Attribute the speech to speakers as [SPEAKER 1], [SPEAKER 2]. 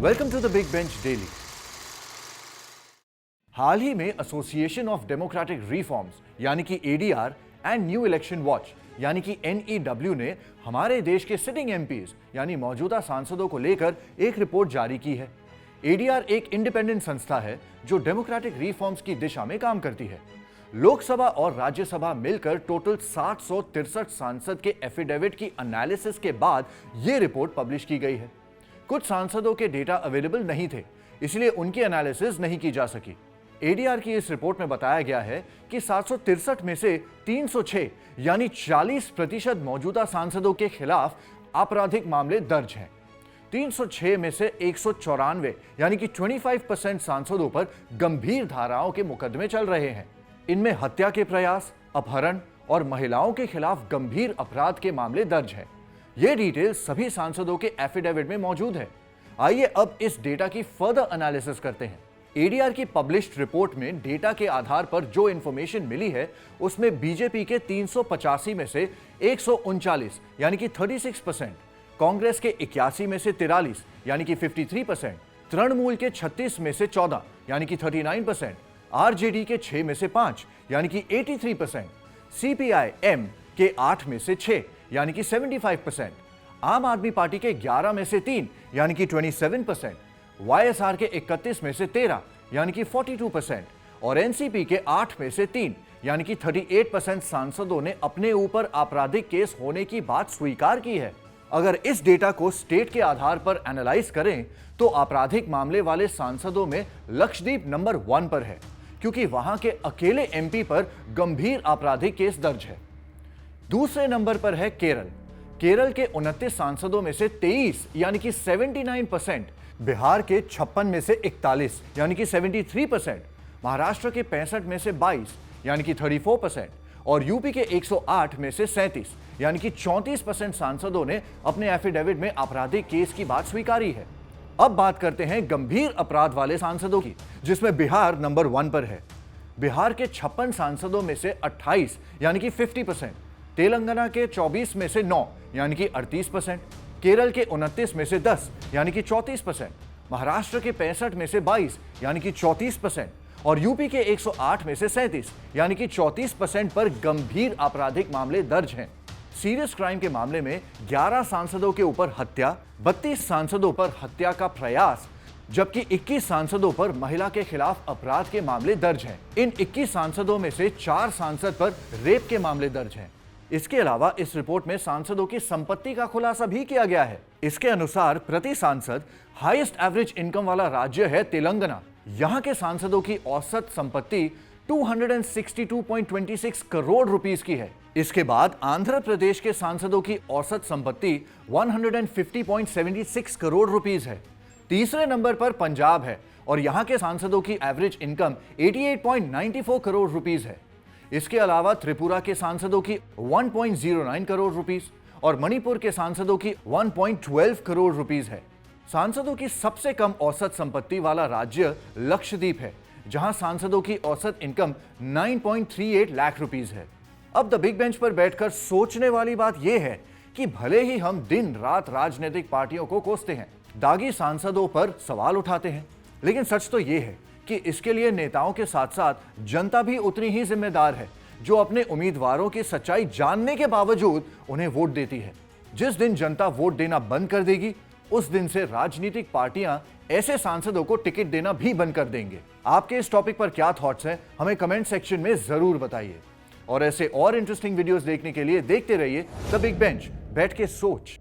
[SPEAKER 1] Welcome to the big bench daily. हाल ही में एसोसिएशन ऑफ डेमोक्रेटिक रिफॉर्म्स यानी कि ADR and new election watch यानी कि एनईडब्ल्यू ने हमारे देश के सिटिंग एमपीज यानी मौजूदा सांसदों को लेकर एक रिपोर्ट जारी की है। एडीआर एक इंडिपेंडेंट संस्था है जो डेमोक्रेटिक रिफॉर्म्स की दिशा में काम करती है। लोकसभा और राज्यसभा मिलकर टोटल 763 सांसद के एफिडेविट की एनालिसिस के बाद यह रिपोर्ट पब्लिश की गई है। कुछ सांसदों के डेटा अवेलेबल नहीं थे, इसलिए उनकी एनालिसिस नहीं की जा सकी। एडीआर की इस रिपोर्ट में बताया गया है कि 763 में से 306 यानी 40% मौजूदा सांसदों के खिलाफ आपराधिक मामले दर्ज हैं। 306 में से 194 यानी कि 25% सांसदों पर गंभीर धाराओं के मुकदमे चल रहे हैं। इनमें हत्या के प्रयास, अपहरण और महिलाओं के खिलाफ गंभीर अपराध के मामले दर्ज हैं। ये डिटेल सभी सांसदों के एफिडेविट में मौजूद है। आइए अब इस डेटा की फर्दर एनालिसिस करते हैं। एडीआर की पब्लिश्ड रिपोर्ट में डेटा के आधार पर जो इंफॉर्मेशन मिली है उसमें बीजेपी के 385 में से 139 यानी कि 36%, कांग्रेस के 81 में से 43 यानी कि 53%, तृणमूल के 36 में से 14 यानी कि 39%, आरजेडी के 6 में से 5 यानी कि 83%, सीपीआई-एम के 8 में से 6 यानी कि 75%, आम आदमी पार्टी के 11 में से 3 यानी कि 27%, वाईएसआर के 31 में से 13 यानी कि 42% और एनसीपी के 8 में से 3 यानी कि 38% सांसदों ने अपने ऊपर आपराधिक केस होने की बात स्वीकार की है। अगर इस डेटा को स्टेट के आधार पर एनालाइज करें तो आपराधिक मामले वाले सांसदों में लक्षद्वीप नंबर 1 पर है, क्योंकि वहां के अकेले एमपी पर गंभीर आपराधिक केस दर्ज है। दूसरे नंबर पर है केरल। केरल के 29 सांसदों में से 23 यानी कि 79%, बिहार के 56 में से 41 यानी कि 73%, महाराष्ट्र के 65 में से 22 यानी कि 34% और यूपी के 108 में से 37 यानी कि 34% सांसदों ने अपने एफिडेविट में आपराधिक केस की बात स्वीकारी है। अब बात करते हैं गंभीर अपराध वाले सांसदों की, जिसमें बिहार नंबर 1 पर है। बिहार के 56 सांसदों में से 28 यानी कि 50%, तेलंगाना के 24 में से 9 यानी कि 38%, केरल के 29 में से 10 यानी कि 34%, महाराष्ट्र के 65 में से 22 यानी कि 34% और यूपी के 108 में से 37 यानी कि 34% पर गंभीर आपराधिक मामले दर्ज हैं। सीरियस क्राइम के मामले में 11 सांसदों के ऊपर हत्या, 32 सांसदों पर हत्या का प्रयास, जबकि 21 सांसदों पर महिला के खिलाफ अपराध के मामले दर्ज हैं। इन 21 सांसदों में से 4 सांसद पर रेप के मामले दर्ज हैं। इसके अलावा इस रिपोर्ट में सांसदों की संपत्ति का खुलासा भी किया गया है। इसके अनुसार प्रति सांसद हाईएस्ट एवरेज इनकम वाला राज्य है तेलंगाना। यहाँ के सांसदों की औसत संपत्ति 262.26 करोड़ रुपीस की है। इसके बाद आंध्र प्रदेश के सांसदों की औसत संपत्ति 150.76 करोड़ रुपीस है। तीसरे नंबर पर पंजाब है और यहाँ के सांसदों की एवरेज इनकम 88.94 करोड़ रुपीस है। इसके अलावा त्रिपुरा के सांसदों की 1.09 करोड़ रुपीस और मणिपुर के सांसदों की 1.12 करोड़ रुपीस है। सांसदों की सबसे कम औसत संपत्ति वाला राज्य लक्षद्वीप है, जहां सांसदों की औसत इनकम 9.38 लाख रुपीस है। अब द बिग बेंच पर बैठकर सोचने वाली बात यह है कि भले ही हम दिन रात राजनीतिक पार्टियों को कोसते हैं, दागी सांसदों पर सवाल उठाते हैं, लेकिन सच तो यह है कि इसके लिए नेताओं के साथ साथ जनता भी उतनी ही जिम्मेदार है, जो अपने उम्मीदवारों की सच्चाई जानने के बावजूद उन्हें वोट देती है। जिस दिन जनता वोट देना बंद कर देगी, उस दिन से राजनीतिक पार्टियां ऐसे सांसदों को टिकट देना भी बंद कर देंगे। आपके इस टॉपिक पर क्या थॉट्स हैं, हमें कमेंट सेक्शन में जरूर बताइए। और ऐसे और इंटरेस्टिंग वीडियोस देखने के लिए देखते रहिए द बिग बेंच, बैठ के सोच।